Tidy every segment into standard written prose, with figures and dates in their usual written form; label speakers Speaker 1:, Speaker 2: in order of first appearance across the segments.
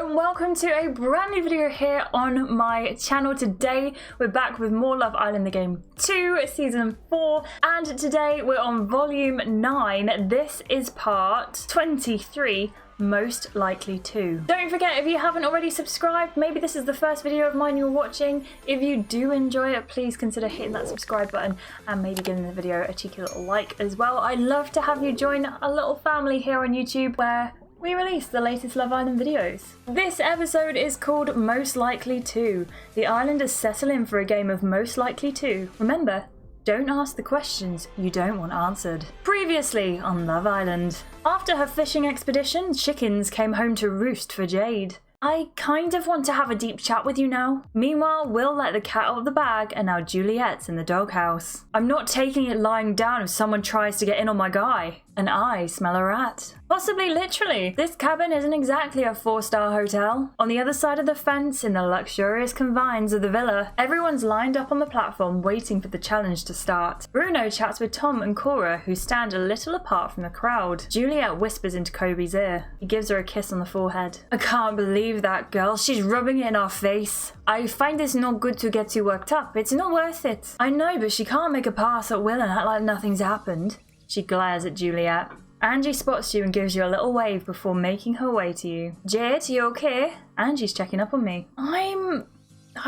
Speaker 1: and welcome to a brand new video here on my channel. Today we're back with more Love Island the Game 2 Season 4, and today we're on Volume 9. This is part 23, Most Likely To. Don't forget, if you haven't already subscribed, maybe this is the first video of mine you're watching. If you do enjoy it, please consider hitting that subscribe button and maybe giving the video a cheeky little like as well. I'd love to have you join a little family here on YouTube where we release the latest Love Island videos. This episode is called Most Likely To. The islanders settle in for a game of Most Likely To. Remember, don't ask the questions you don't want answered. Previously on Love Island. After her fishing expedition, chickens came home to roost for Jade. I kind of want to have a deep chat with you now. Meanwhile, Will let the cat out of the bag and now Juliet's in the doghouse. I'm not taking it lying down if someone tries to get in on my guy. And I smell a rat. Possibly literally. This cabin isn't exactly a 4-star hotel. On the other side of the fence, in the luxurious confines of the villa, everyone's lined up on the platform waiting for the challenge to start. Bruno chats with Tom and Cora, who stand a little apart from the crowd. Juliet whispers into Kobe's ear. He gives her a kiss on the forehead. I can't believe that girl. She's rubbing it in our face. I find it's not good to get too worked up. It's not worth it. I know, but she can't make a pass at Will and act like nothing's happened. She glares at Juliet. Angie spots you and gives you a little wave before making her way to you. Jade, you okay? Angie's checking up on me. I'm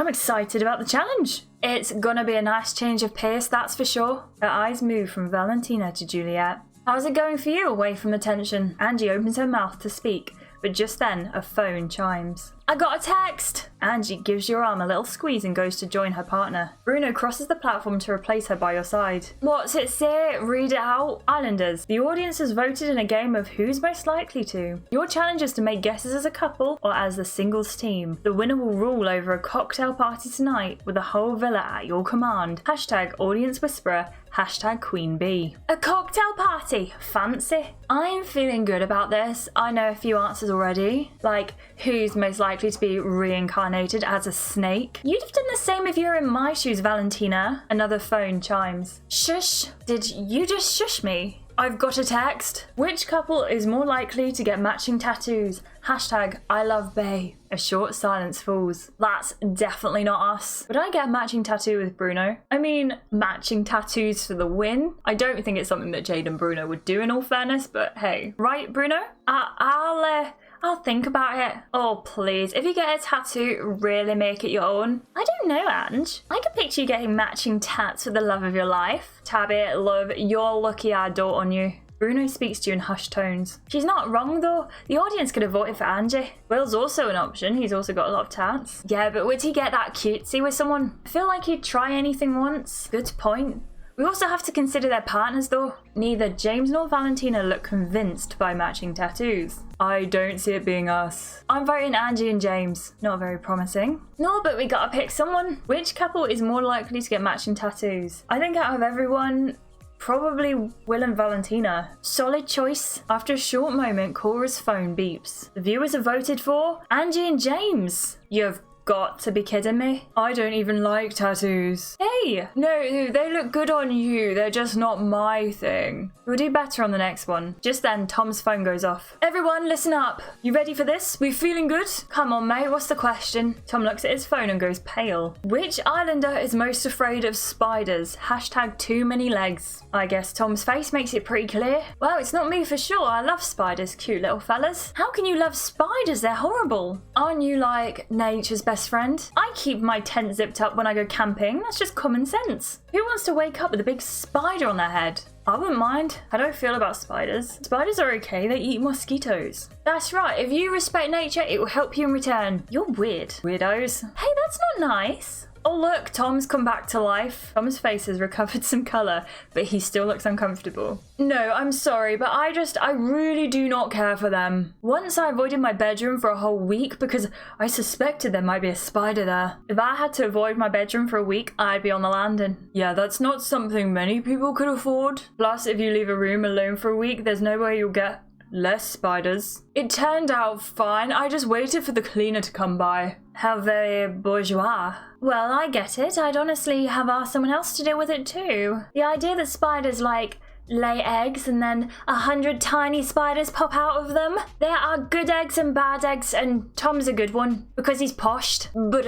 Speaker 1: excited about the challenge. It's gonna be a nice change of pace, that's for sure. Her eyes move from Valentina to Juliet. How's it going for you away from the tension? Angie opens her mouth to speak, but just then a phone chimes. I got a text! Angie gives your arm a little squeeze and goes to join her partner. Bruno crosses the platform to replace her by your side. What's it say? Read it out. Islanders, the audience has voted in a game of who's most likely to. Your challenge is to make guesses as a couple or as the singles team. The winner will rule over a cocktail party tonight with the whole villa at your command. Hashtag audience whisperer. Hashtag Queen Bee. A cocktail party? Fancy. I'm feeling good about this. I know a few answers already. Like, who's most likely to be reincarnated as a snake? You'd have done the same if you were in my shoes, Valentina. Another phone chimes. Shush. Did you just shush me? I've got a text. Which couple is more likely to get matching tattoos? Hashtag I love Bay. A short silence falls. That's definitely not us. Would I get a matching tattoo with Bruno? I mean, matching tattoos for the win? I don't think it's something that Jade and Bruno would do in all fairness, but hey. Right, Bruno? I'll think about it. Oh, please. If you get a tattoo, really make it your own. I don't know, Ange. I can picture you getting matching tats with the love of your life. Tabby, love, you're lucky I dote on you. Bruno speaks to you in hushed tones. She's not wrong, though. The audience could have voted for Angie. Will's also an option. He's also got a lot of tats. Yeah, but would he get that cutesy with someone? I feel like he'd try anything once. Good point. We also have to consider their partners, though. Neither James nor Valentina look convinced by matching tattoos. I don't see it being us. I'm voting Angie and James. Not very promising. No, but we gotta pick someone. Which couple is more likely to get matching tattoos? I think out of everyone, probably Will and Valentina. Solid choice. After a short moment, Cora's phone beeps. The viewers have voted for Angie and James. You've got to be kidding me. I don't even like tattoos. Hey, no, they look good on you. They're just not my thing. We'll do better on the next one. Just then, Tom's phone goes off. Everyone, listen up. You ready for this? We feeling good? Come on, mate. What's the question? Tom looks at his phone and goes pale. Which islander is most afraid of spiders? Hashtag too many legs. I guess Tom's face makes it pretty clear. Well, it's not me for sure. I love spiders, cute little fellas. How can you love spiders? They're horrible. Aren't you like nature's best friend? I keep my tent zipped up when I go camping. That's just common sense. Who wants to wake up with a big spider on their head? I wouldn't mind. How do I feel about spiders? Spiders are okay. They eat mosquitoes. That's right. If you respect nature, it will help you in return. You're weird. Weirdos. Hey, that's not nice. Oh look, Tom's come back to life. Tom's face has recovered some colour, but he still looks uncomfortable. No, I'm sorry, but I really do not care for them. Once I avoided my bedroom for a whole week because I suspected there might be a spider there. If I had to avoid my bedroom for a week, I'd be on the landing. Yeah, that's not something many people could afford. Plus, if you leave a room alone for a week, there's no way you'll get less spiders. It turned out fine. I just waited for the cleaner to come by. How very bourgeois. Well, I get it. I'd honestly have asked someone else to deal with it too. The idea that spiders, like, lay eggs and then 100 tiny spiders pop out of them. There are good eggs and bad eggs, and Tom's a good one because he's poshed. But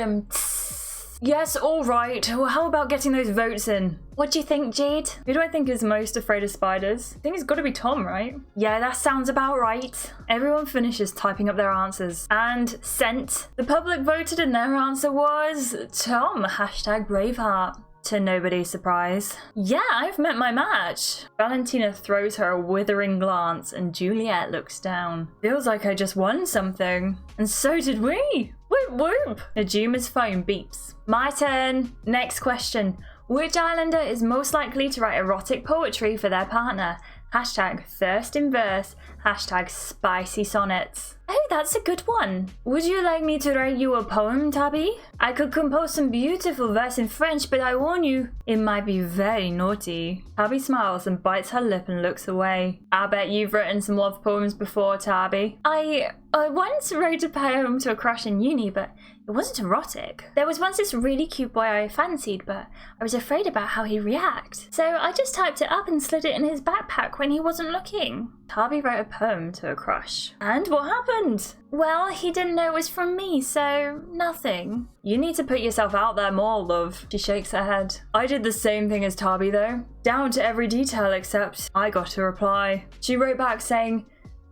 Speaker 1: yes, all right. Well, how about getting those votes in? What do you think, Jade? Who do I think is most afraid of spiders? I think it's got to be Tom, right? Yeah, that sounds about right. Everyone finishes typing up their answers and sent. The public voted and their answer was Tom. Hashtag Braveheart. To nobody's surprise. Yeah, I've met my match. Valentina throws her a withering glance and Juliet looks down. Feels like I just won something. And so did we. Whoop whoop. Najuma's phone beeps. My turn. Next question. Which islander is most likely to write erotic poetry for their partner? Hashtag thirst in verse. Hashtag spicy sonnets. Oh, that's a good one. Would you like me to write you a poem, Tabby? I could compose some beautiful verse in French, but I warn you, it might be very naughty. Tabby smiles and bites her lip and looks away. I bet you've written some love poems before, Tabby. I once wrote a poem to a crush in uni, but it wasn't erotic. There was once this really cute boy I fancied, but I was afraid about how he'd react. So I just typed it up and slid it in his backpack when he wasn't looking. Tabby wrote a poem to a crush. And what happened? Well, he didn't know it was from me, so nothing. You need to put yourself out there more, love. She shakes her head. I did the same thing as Tabby, though. Down to every detail except I got a reply. She wrote back saying,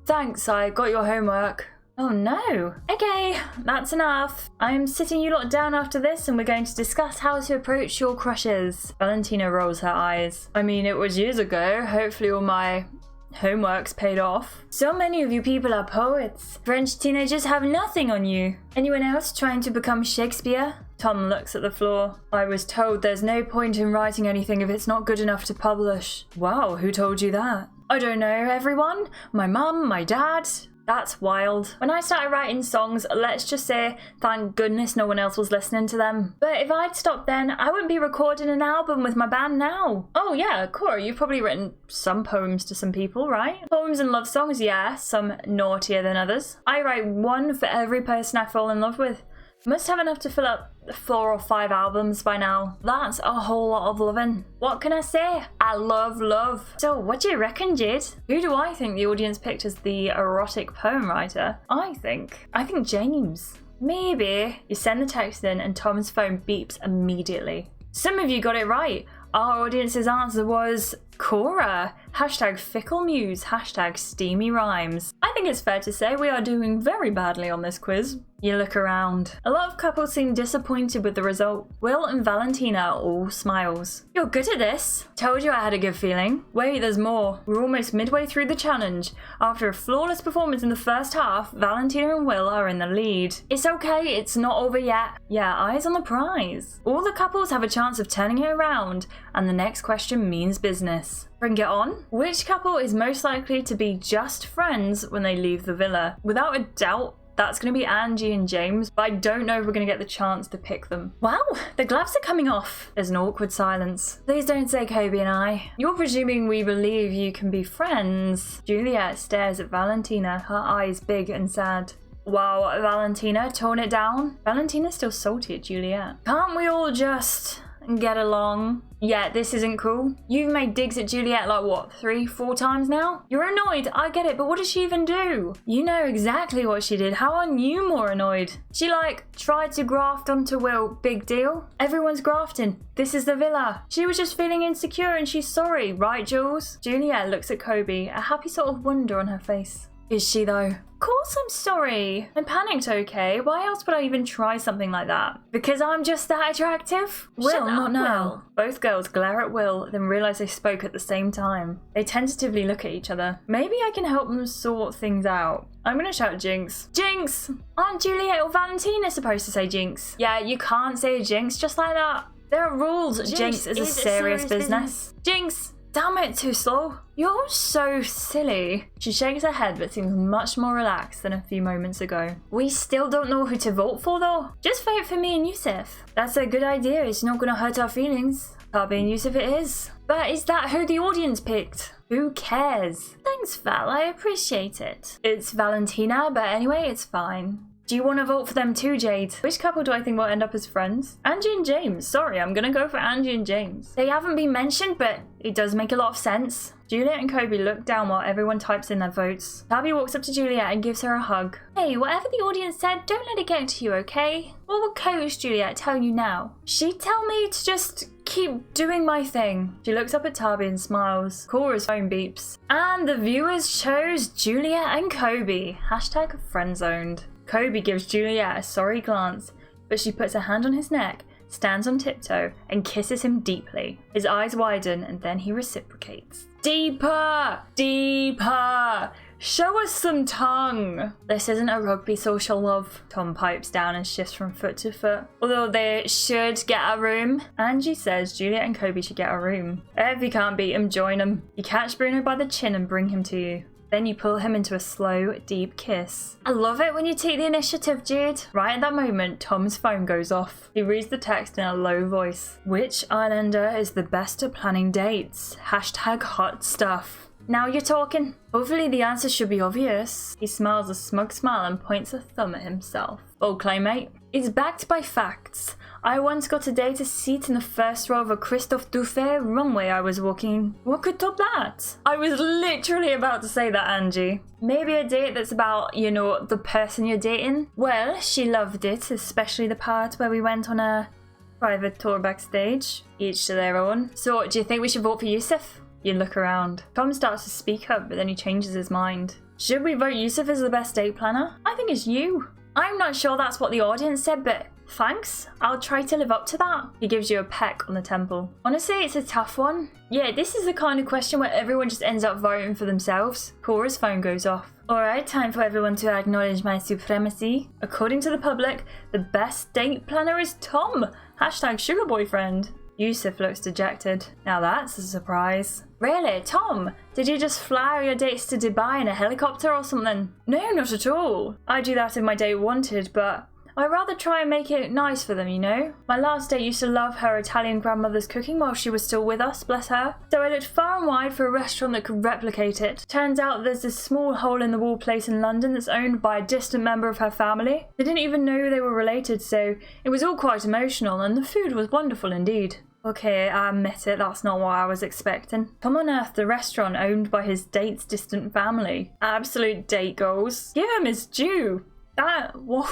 Speaker 1: "Thanks, I got your homework." Oh no. Okay, that's enough. I'm sitting you lot down after this and we're going to discuss how to approach your crushes. Valentina rolls her eyes. I mean, it was years ago. Hopefully all my homework's paid off. So many of you people are poets. French teenagers have nothing on you. Anyone else trying to become Shakespeare? Tom looks at the floor. I was told there's no point in writing anything if it's not good enough to publish. Wow, who told you that? I don't know, everyone. My mum, my dad. That's wild. When I started writing songs, let's just say, thank goodness no one else was listening to them. But if I'd stopped then, I wouldn't be recording an album with my band now. Oh yeah, Cora, you've probably written some poems to some people, right? Poems and love songs, yeah, some naughtier than others. I write one for every person I fall in love with. Must have enough to fill up 4 or 5 albums by now. That's a whole lot of loving. What can I say? I love love. So what do you reckon, Jade? Who do I think the audience picked as the erotic poem writer? I think James. Maybe. You send the text in and Tom's phone beeps immediately. Some of you got it right. Our audience's answer was Cora. Hashtag fickle muse. Hashtag steamy rhymes. I think it's fair to say we are doing very badly on this quiz. You look around. A lot of couples seem disappointed with the result. Will and Valentina all smiles. You're good at this. Told you I had a good feeling. Wait, there's more. We're almost midway through the challenge. After a flawless performance in the first half, Valentina and Will are in the lead. It's okay, it's not over yet. Yeah, eyes on the prize. All the couples have a chance of turning it around, and the next question means business. Bring it on. Which couple is most likely to be just friends when they leave the villa? Without a doubt, that's going to be Angie and James, but I don't know if we're going to get the chance to pick them. Wow, the gloves are coming off. There's an awkward silence. Please don't say Kobe and I. You're presuming we believe you can be friends. Juliet stares at Valentina, her eyes big and sad. Wow, Valentina, tone it down. Valentina's still salty at Juliet. Can't we all just get along? Yeah, this isn't cool. You've made digs at Juliet like what, 3-4 times now? You're annoyed, I get it, but what did she even do? You know exactly what she did. How are you more annoyed? She tried to graft onto Will. Big deal. Everyone's grafting. This is the villa. She was just feeling insecure and she's sorry, right, Jules? Juliet looks at Kobe, a happy sort of wonder on her face. Is she though? Of course I'm sorry. I'm panicked, okay? Why else would I even try something like that? Because I'm just that attractive? Will, not now. Both girls glare at Will, then realise they spoke at the same time. They tentatively look at each other. Maybe I can help them sort things out. I'm gonna shout Jinx. Jinx! Aren't Juliet or Valentina supposed to say Jinx? Yeah, you can't say Jinx just like that. There are rules. Jinx is a serious business. Jinx! Damn it, too slow. You're so silly. She shakes her head but seems much more relaxed than a few moments ago. We still don't know who to vote for though. Just vote for me and Yusuf. That's a good idea. It's not gonna hurt our feelings. Tabi and Yusuf it is. But is that who the audience picked? Who cares? Thanks, Val. I appreciate it. It's Valentina, but anyway, it's fine. Do you want to vote for them too, Jade? Which couple do I think will end up as friends? Angie and James. Sorry, I'm gonna go for Angie and James. They haven't been mentioned, but it does make a lot of sense. Juliet and Kobe look down while everyone types in their votes. Tabby walks up to Juliet and gives her a hug. Hey, whatever the audience said, don't let it get to you, okay? What would Coach Juliet tell you now? She'd tell me to just keep doing my thing. She looks up at Tabby and smiles. Cora's phone beeps. And the viewers chose Juliet and Kobe. Hashtag friendzoned. Kobe gives Juliet a sorry glance, but she puts her hand on his neck, stands on tiptoe, and kisses him deeply. His eyes widen and then he reciprocates. Deeper! Deeper! Show us some tongue! This isn't a rugby social, love. Tom pipes down and shifts from foot to foot. Although they should get a room. Angie says Juliet and Kobe should get a room. If you can't beat him, join him. You catch Bruno by the chin and bring him to you. Then you pull him into a slow, deep kiss. I love it when you take the initiative, Jude. Right at that moment, Tom's phone goes off. He reads the text in a low voice. Which islander is the best at planning dates? Hashtag hot stuff. Now you're talking. Hopefully the answer should be obvious. He smiles a smug smile and points a thumb at himself. Bold claim, mate. It's backed by facts. I once got a date a seat in the first row of a Christophe Dufay runway I was walking. What could top that? I was literally about to say that, Angie. Maybe a date that's about, you know, the person you're dating? Well, she loved it, especially the part where we went on a private tour backstage. Each to their own. So, do you think we should vote for Yusuf? You look around. Tom starts to speak up, but then he changes his mind. Should we vote Yusuf as the best date planner? I think it's you. I'm not sure that's what the audience said, but thanks. I'll try to live up to that. He gives you a peck on the temple. Honestly, it's a tough one. Yeah, this is the kind of question where everyone just ends up voting for themselves. Cora's phone goes off. Alright, time for everyone to acknowledge my supremacy. According to the public, the best date planner is Tom. Hashtag sugar boyfriend. Yusuf looks dejected. Now that's a surprise. Really, Tom? Did you just fly your dates to Dubai in a helicopter or something? No, not at all. I do that if my date wanted, but I'd rather try and make it nice for them, you know? My last date used to love her Italian grandmother's cooking while she was still with us, bless her. So I looked far and wide for a restaurant that could replicate it. Turns out there's this small hole-in-the-wall place in London that's owned by a distant member of her family. They didn't even know they were related, so it was all quite emotional, and the food was wonderful indeed. Okay, I admit it, that's not what I was expecting. Tom unearthed the restaurant owned by his date's distant family. Absolute date goals. Give him his due. Whoa.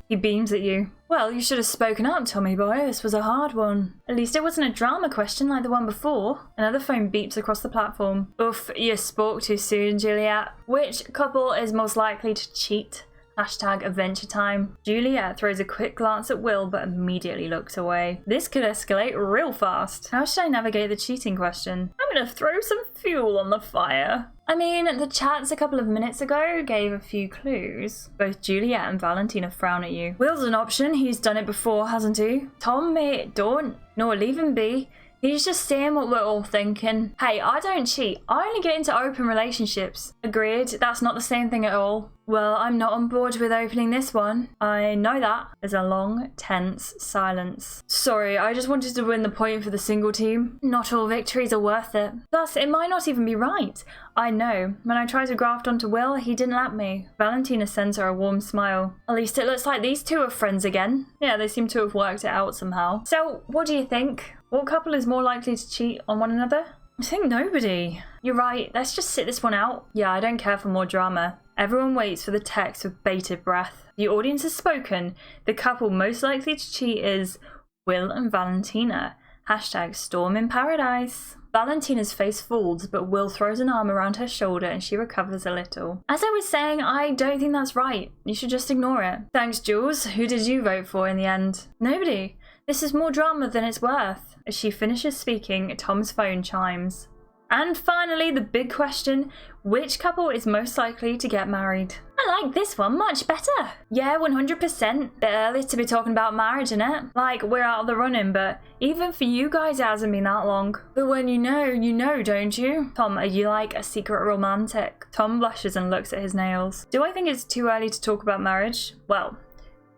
Speaker 1: He beams at you. Well, you should have spoken up, Tommy boy. This was a hard one. At least it wasn't a drama question like the one before. Another phone beeps across the platform. Oof, you spoke too soon, Juliet. Which couple is most likely to cheat? Hashtag adventure time. Juliet throws a quick glance at Will but immediately looks away. This could escalate real fast. How should I navigate the cheating question? I'm gonna throw some fuel on the fire. I mean, the chats a couple of minutes ago gave a few clues. Both Juliet and Valentina frown at you. Will's an option, he's done it before, hasn't he? Tom, mate, don't. No, leave him be. He's just saying what we're all thinking. Hey, I don't cheat. I only get into open relationships. Agreed, that's not the same thing at all. Well, I'm not on board with opening this one. I know that. There's a long, tense silence. Sorry, I just wanted to win the point for the single team. Not all victories are worth it. Plus, it might not even be right. I know. When I tried to graft onto Will, he didn't let me. Valentina sends her a warm smile. At least it looks like these two are friends again. Yeah, they seem to have worked it out somehow. So, what do you think? What couple is more likely to cheat on one another? I think nobody. You're right, let's just sit this one out. Yeah, I don't care for more drama. Everyone waits for the text with bated breath. The audience has spoken. The couple most likely to cheat is Will and Valentina. Hashtag storm in paradise. Valentina's face folds, but Will throws an arm around her shoulder and she recovers a little. As I was saying, I don't think that's right. You should just ignore it. Thanks, Jules. Who did you vote for in the end? Nobody. This is more drama than it's worth. As she finishes speaking, Tom's phone chimes. And finally, the big question, which couple is most likely to get married? I like this one much better. Yeah, 100%. Bit early to be talking about marriage, innit? Like, we're out of the running, but even for you guys, it hasn't been that long. But when you know, don't you? Tom, are you like a secret romantic? Tom blushes and looks at his nails. Do I think it's too early to talk about marriage? Well,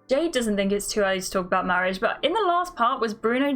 Speaker 1: Jade doesn't think it's too early to talk about marriage, but in the last part was Bruno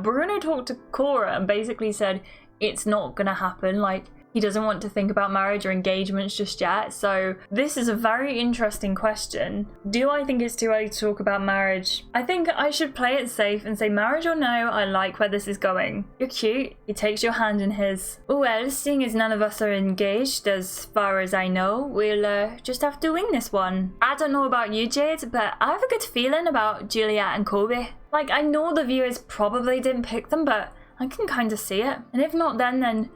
Speaker 1: Bruno talked to Cora and basically said, it's not gonna happen. Like, He doesn't want to think about marriage or engagements just yet. So this is a very interesting question. Do I think it's too early to talk about marriage? I think I should play it safe and say marriage or no, I like where this is going. You're cute. He takes your hand in his. Well, seeing as none of us are engaged as far as I know, we'll just have to wing this one. I don't know about you, Jade, but I have a good feeling about Juliet and Kobe. Like, I know the viewers probably didn't pick them, but I can kind of see it. And if not then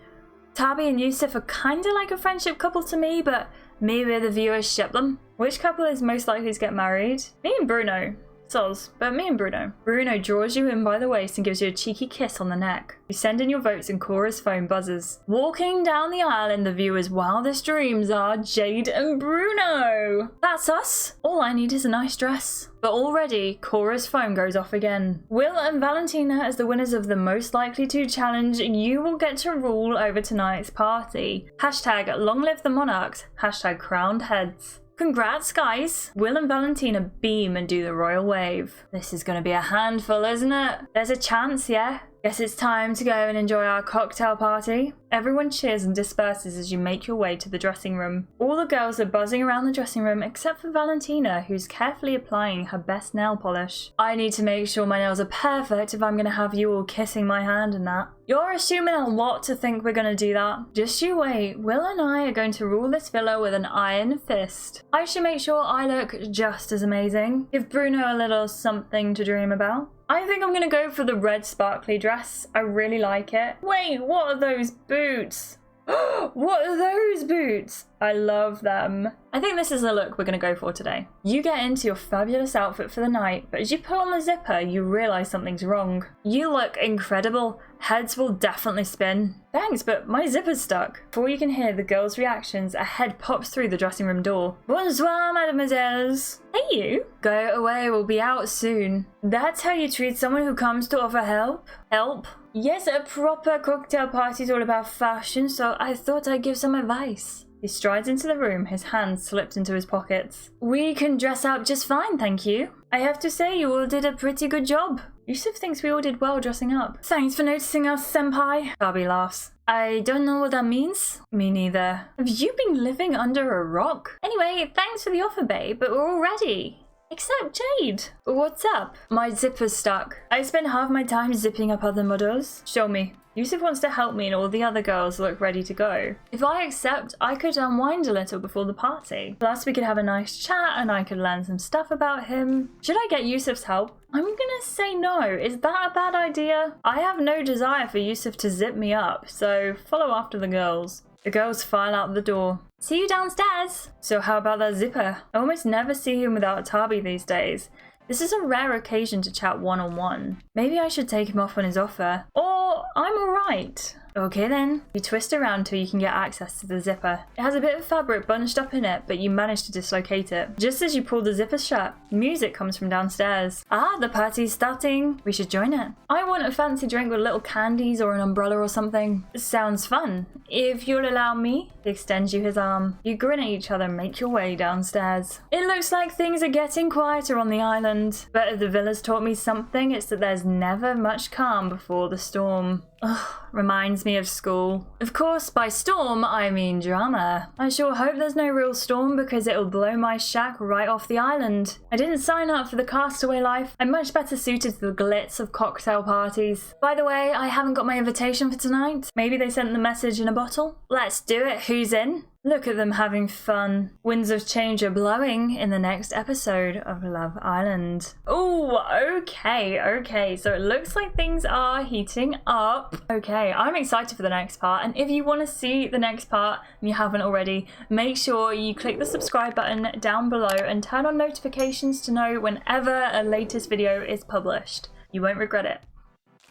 Speaker 1: Tabi and Yusuf are kind of like a friendship couple to me, but maybe the viewers ship them. Which couple is most likely to get married? Me and Bruno. Soz, but me and Bruno. Bruno draws you in by the waist and gives you a cheeky kiss on the neck. You send in your votes and Cora's phone buzzes. Walking down the aisle in the viewer's wildest dreams are Jade and Bruno. That's us. All I need is a nice dress. But already, Cora's phone goes off again. Will and Valentina, as the winners of the most likely to challenge, you will get to rule over tonight's party. Hashtag long live the monarchs. Hashtag crowned heads. Congrats, guys. Will and Valentina beam and do the royal wave. This is going to be a handful, isn't it? There's a chance, yeah? Guess it's time to go and enjoy our cocktail party. Everyone cheers and disperses as you make your way to the dressing room. All the girls are buzzing around the dressing room except for Valentina, who's carefully applying her best nail polish. I need to make sure my nails are perfect if I'm going to have you all kissing my hand and that. You're assuming a lot to think we're going to do that. Just you wait. Will and I are going to rule this villa with an iron fist. I should make sure I look just as amazing. Give Bruno a little something to dream about. I think I'm going to go for the red sparkly dress. I really like it. Wait, what are those boots? What are those boots? I love them. I think this is the look we're going to go for today. You get into your fabulous outfit for the night, but as you pull on the zipper, you realise something's wrong. You look incredible. Heads will definitely spin. Thanks, but my zipper's stuck. Before you can hear the girls' reactions, a head pops through the dressing room door. Bonsoir, mademoiselles. Hey, you. Go away, we'll be out soon. That's how you treat someone who comes to offer help? Help? Yes, a proper cocktail party's all about fashion, so I thought I'd give some advice. He strides into the room, his hands slipped into his pockets. We can dress up just fine, thank you. I have to say, you all did a pretty good job. Yusuf thinks we all did well dressing up. Thanks for noticing us, senpai. Gabi laughs. I don't know what that means. Me neither. Have you been living under a rock? Anyway, thanks for the offer, babe, but we're all ready. Except Jade. What's up? My zipper's stuck. I spend half my time zipping up other models. Show me. Yusuf wants to help me and all the other girls look ready to go. If I accept, I could unwind a little before the party. Plus we could have a nice chat and I could learn some stuff about him. Should I get Yusuf's help? I'm gonna say no. Is that a bad idea? I have no desire for Yusuf to zip me up, so follow after the girls. The girls file out the door. See you downstairs. So how about that zipper? I almost never see him without Tabi these days. This is a rare occasion to chat one-on-one. Maybe I should take him off on his offer. Or I'm alright. Okay then. You twist around till you can get access to the zipper. It has a bit of fabric bunched up in it, but you manage to dislocate it. Just as you pull the zipper shut, music comes from downstairs. Ah, the party's starting. We should join it. I want a fancy drink with little candies or an umbrella or something. Sounds fun. If you'll allow me. He extends you his arm. You grin at each other and make your way downstairs. It looks like things are getting quieter on the island. But if the villa's taught me something, it's that there's never much calm before the storm. Ugh, reminds me of school. Of course, by storm, I mean drama. I sure hope there's no real storm because it'll blow my shack right off the island. I didn't sign up for the castaway life. I'm much better suited to the glitz of cocktail parties. By the way, I haven't got my invitation for tonight. Maybe they sent the message in a bottle? Let's do it. Who's in? Look at them having fun. Winds of change are blowing in the next episode of Love Island. Oh, okay. So it looks like things are heating up. Okay, I'm excited for the next part. And if you want to see the next part and you haven't already, make sure you click the subscribe button down below and turn on notifications to know whenever a latest video is published. You won't regret it.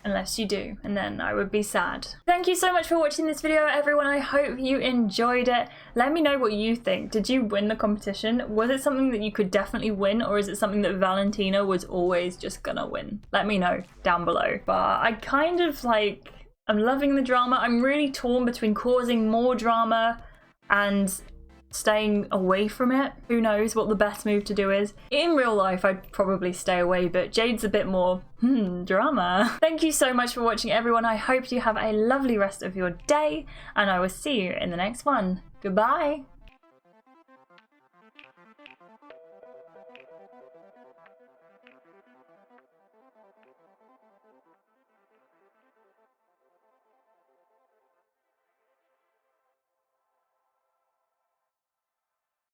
Speaker 1: Unless you do, and then I would be sad. Thank you so much for watching this video, everyone. I hope you enjoyed it. Let me know what you think. Did you win the competition? Was it something that you could definitely win, or is it something that Valentina was always just gonna win? Let me know down below. But I kind of I'm loving the drama. I'm really torn between causing more drama and staying away from it. Who knows what the best move to do is. In real life, I'd probably stay away, but Jade's a bit more, drama. Thank you so much for watching, everyone. I hope you have a lovely rest of your day, and I will see you in the next one. Goodbye.